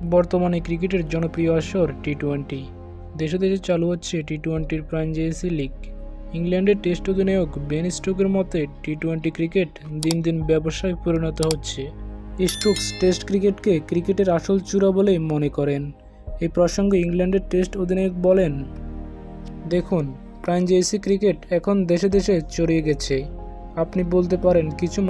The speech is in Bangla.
বর্তমানে ক্রিকেটের জনপ্রিয় আসর টি-20। দেশে দেশে চালু হচ্ছে টি-20-র ফ্র্যাঞ্চাইজি লিগ। ইংল্যান্ডের টেস্ট অধিনায়ক বেন স্টোকের মতে টি-20 ক্রিকেট দিন দিন ব্যবসায় পরিণত হচ্ছে। স্টোকস টেস্ট ক্রিকেটকে ক্রিকেটের আসল চূড়া বলেই মনে করেন। এই প্রসঙ্গে ইংল্যান্ডের টেস্ট অধিনায়ক বলেন, দেখুন, ফ্র্যাঞ্চাইজি ক্রিকেট এখন দেশে দেশে ছড়িয়ে গেছে। আপনি বলতে পারেন কিছু